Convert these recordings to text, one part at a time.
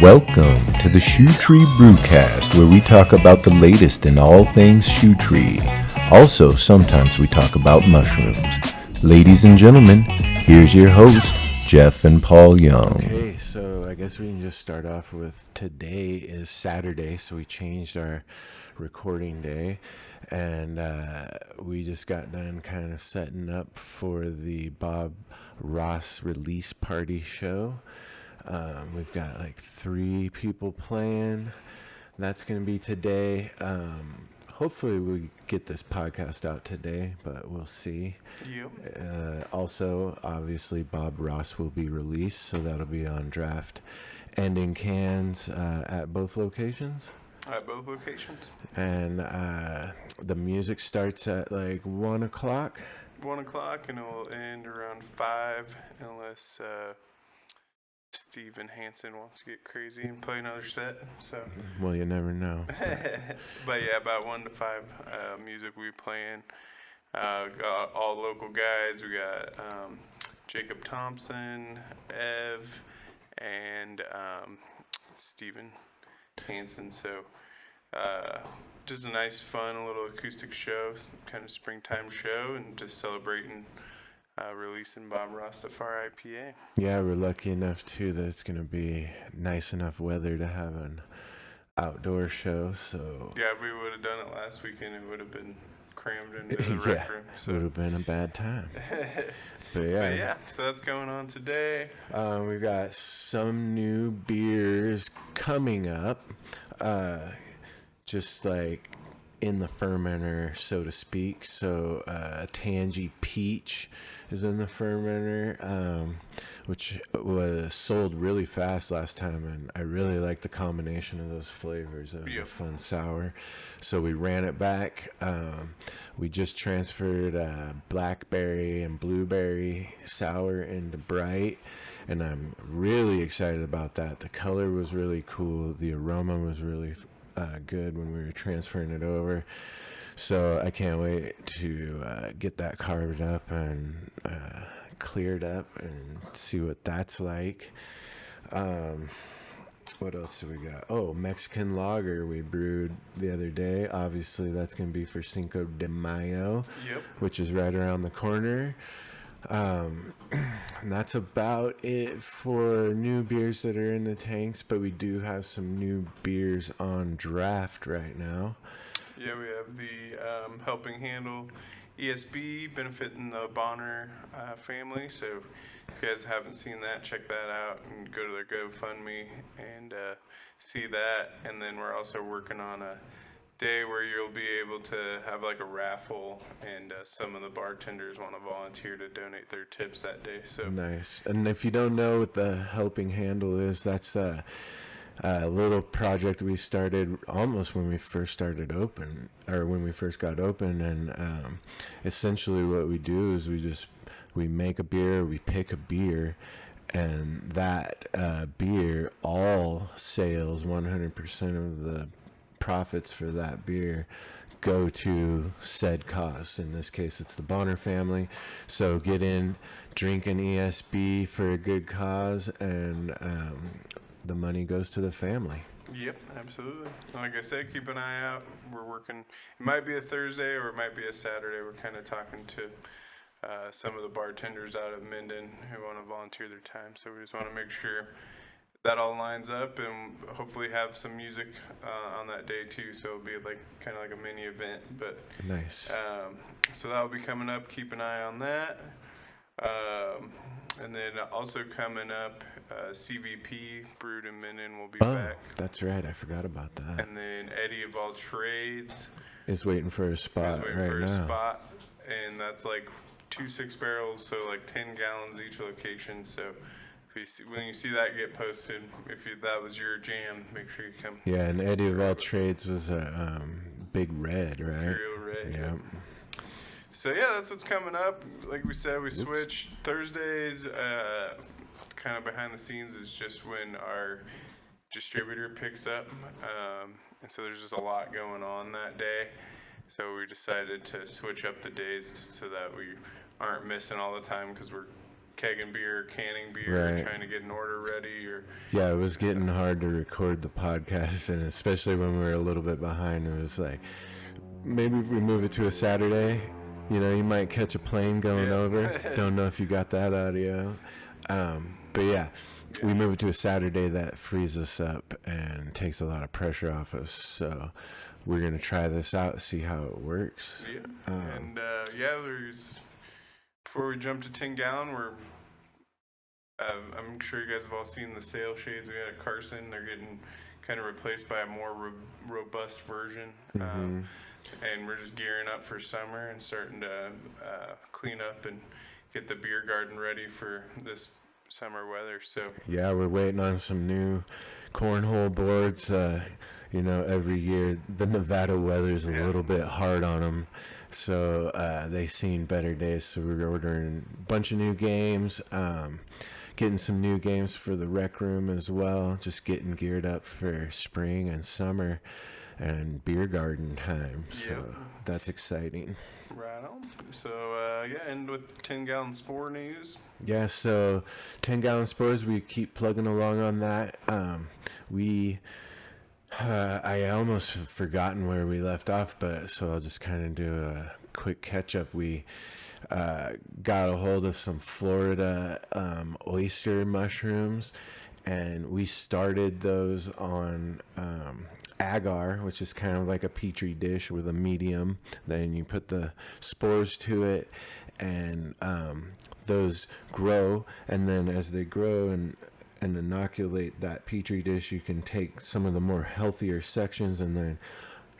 Welcome to the Shoe Tree Brewcast, where we talk about the latest in all things shoe tree. Also, sometimes we talk about mushrooms. Ladies and gentlemen, here's your host, Jeff and Paul Young. Okay, so I guess we can just start off with today is Saturday, so we changed our recording day. And we just got done kind of setting up for the Bob Ross release party show. We've got like 3 people playing. That's going to be today. Hopefully we get this podcast out today, but we'll see. Yep. Also, obviously, Bob Ross will be released, so that'll be on draft and in cans at both locations. At both locations. And the music starts at like 1 o'clock. 1 o'clock, and it will end around 5, unless Steven Hansen wants to get crazy and play another set. So. Well, you never know. But yeah, about 1 to 5 music we playing. Got all local guys. We got Jacob Thompson, Ev, and Steven Hansen. So just a nice, fun little acoustic show, kind of springtime show, and just celebrating releasing Bob Ross the Far IPA. Yeah, we're lucky enough too that it's gonna be nice enough weather to have an outdoor show. So yeah, if we would have done it last weekend, it would have been crammed into the rec room. So. It would have been a bad time. But yeah, so that's going on today. We've got some new beers coming up, just like in the fermenter, so to speak. So Tangy Peach is in the fermenter, which was sold really fast last time, and I really like the combination of those flavors. It was a fun sour, so we ran it back. We just transferred blackberry and blueberry sour into bright, and I'm really excited about that. The color was really cool. The aroma was really good when we were transferring it over. So I can't wait to get that carved up and cleared up and see what that's like. What else do we got? Oh, Mexican lager we brewed the other day. Obviously, that's going to be for Cinco de Mayo, which is right around the corner. And that's about it for new beers that are in the tanks, but we do have some new beers on draft right now. Yeah, we have the Helping Handle ESB benefiting the Bonner family. So if you guys haven't seen that, check that out and go to their GoFundMe and see that. And then we're also working on a day where you'll be able to have like a raffle, and some of the bartenders want to volunteer to donate their tips that day. So nice. And if you don't know what the Helping Handle is, that's a little project we started almost when we first started open, or when we first got open. And essentially what we do is we make a beer, we pick a beer, and that beer, all sales, 100% of the profits for that beer go to said cause. In this case, it's the Bonner family. So get in, drink an ESB for a good cause, and the money goes to the family. Yep, absolutely. Like I said, keep an eye out. We're working. It might be a Thursday or it might be a Saturday. We're kind of talking to some of the bartenders out of Minden who want to volunteer their time. So we just want to make sure that all lines up, and hopefully have some music on that day too. So it'll be like kind of like a mini event. But nice. So that'll be coming up. Keep an eye on that. And then also coming up, CVP Brewed in Minden will be back. That's right. I forgot about that. And then Eddie of All Trades is waiting for a spot now. And that's like 2 6-barrels, so like 10 gallons each location. So when you see that get posted, that was your jam, make sure you come. Yeah, and Eddie of All Trades was a big red, right? Imperial red. Yeah. So yeah, that's what's coming up. Like we said, we switched Thursdays. Kind of behind the scenes is just when our distributor picks up, and so there's just a lot going on that day. So we decided to switch up the days so that we aren't missing all the time, because we're kegging beer, canning beer, Right. trying to get an order ready, or Yeah, it was getting hard to record the podcast, and especially when we were a little bit behind, it was like, maybe if we move it to a Saturday, you might catch a plane going over. Don't know if you got that audio. But yeah, we move it to a Saturday, that frees us up and takes a lot of pressure off us. So we're going to try this out, see how it works. Yeah. There's, before we jump to 10 Gallon, I'm sure you guys have all seen the sail shades we had at Carson. They're getting kind of replaced by a more robust version. And we're just gearing up for summer and starting to clean up and get the beer garden ready for this summer weather. So yeah, we're waiting on some new cornhole boards. Every year the Nevada weather's a little bit hard on them, so they've seen better days. So we're ordering a bunch of new games, getting some new games for the rec room as well. Just getting geared up for spring and summer and beer garden time. So that's exciting. Right on. So and with 10 Gallon Spore news. Yeah, so 10 Gallon Spores, we keep plugging along on that. I almost have forgotten where we left off, but so I'll just kind of do a quick catch up. We got a hold of some Florida oyster mushrooms, and we started those on agar, which is kind of like a petri dish with a medium. Then you put the spores to it, and those grow, and then as they grow and inoculate that petri dish, you can take some of the more healthier sections and then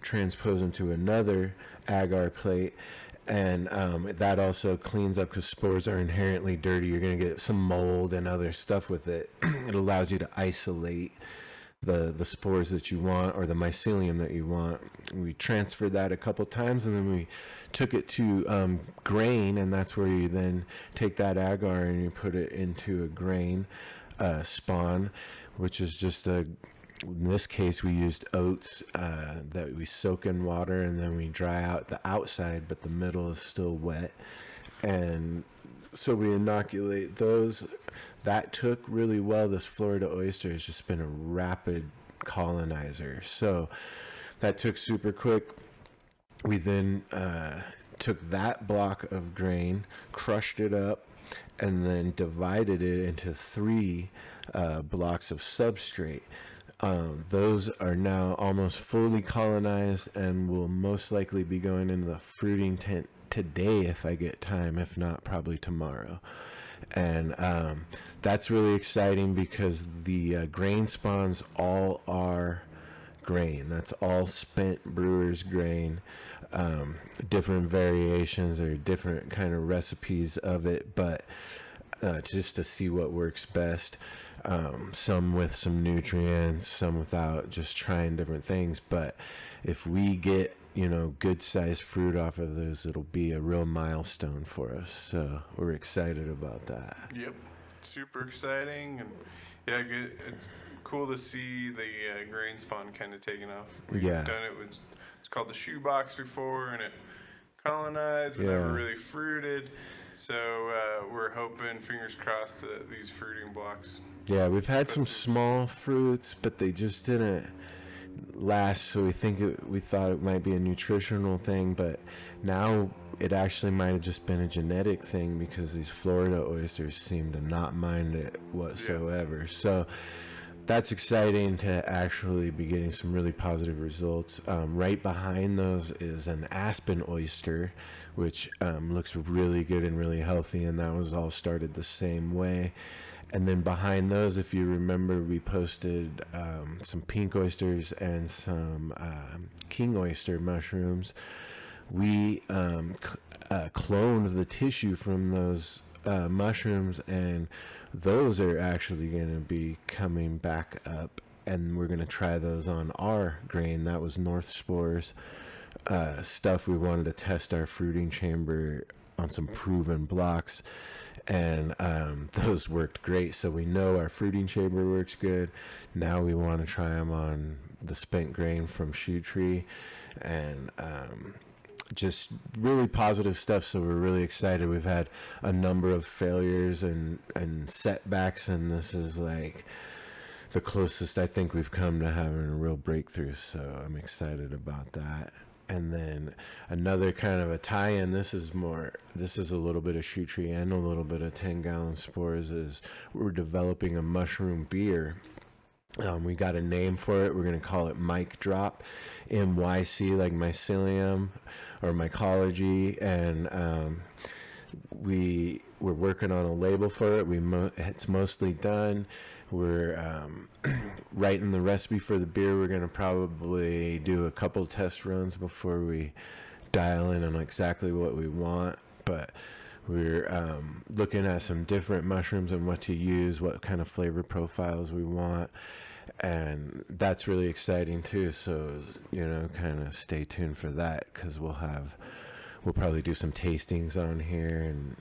transpose them to another agar plate, and that also cleans up, because spores are inherently dirty. You're going to get some mold and other stuff with it. It allows you to isolate the spores that you want, or the mycelium that you want. We transferred that a couple times, and then we took it to grain, and that's where you then take that agar and you put it into a grain spawn, which is just in this case we used oats that we soak in water, and then we dry out the outside, but the middle is still wet, and so we inoculate those. That took really well. This Florida oyster has just been a rapid colonizer, so that took super quick. We then took that block of grain, crushed it up, and then divided it into 3 blocks of substrate. Those are now almost fully colonized and will most likely be going into the fruiting tent today if I get time, if not probably tomorrow. And that's really exciting, because the grain spawns all are grain. That's all spent brewer's grain. Different variations or different kind of recipes of it, but just to see what works best. Some with some nutrients, some without, just trying different things. But if we get good sized fruit off of those, it'll be a real milestone for us. So we're excited about that. Yep, super exciting, and yeah, good. It's cool to see the grain spawn kind of taking off. We've done it with, it's called the shoebox before, and it colonized, but never really fruited. So we're hoping, fingers crossed, that these fruiting blocks. Yeah, we've had some small fruits, but they just didn't last, so we thought it might be a nutritional thing, but now it actually might have just been a genetic thing, because these Florida oysters seem to not mind it whatsoever. So that's exciting to actually be getting some really positive results. Right behind those is an aspen oyster, which looks really good and really healthy, and that was all started the same way. And then behind those, if you remember, we posted some pink oysters and some king oyster mushrooms. We cloned the tissue from those mushrooms, and those are actually going to be coming back up, and we're going to try those on our grain. That was North Spores stuff. We wanted to test our fruiting chamber on some proven blocks, and those worked great. So we know our fruiting chamber works good. Now we want to try them on the spent grain from Shoe Tree, and just really positive stuff. So we're really excited. We've had a number of failures and setbacks, and this is like the closest I think we've come to having a real breakthrough. So I'm excited about that. And then another kind of a tie-in, this is a little bit of Shoe Tree and a little bit of 10 Gallon Spores, is we're developing a mushroom beer. We got a name for it. We're going to call it Mic Drop, MYC, like mycelium or mycology. And we're working on a label for it. It's mostly done. We're writing the recipe for the beer. We're going to probably do a couple test runs before we dial in on exactly what we want. But we're looking at some different mushrooms and what to use, what kind of flavor profiles we want. And that's really exciting too. So, kind of stay tuned for that, because we'll probably do some tastings on here and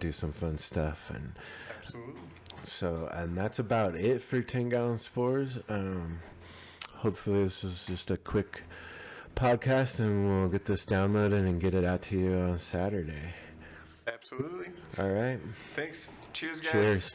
do some fun stuff. And Absolutely. so, and that's about it for 10 Gallon Spores. Hopefully this was just a quick podcast, and we'll get this downloaded and get it out to you on Saturday. Absolutely. All right. Thanks. Cheers, guys. Cheers.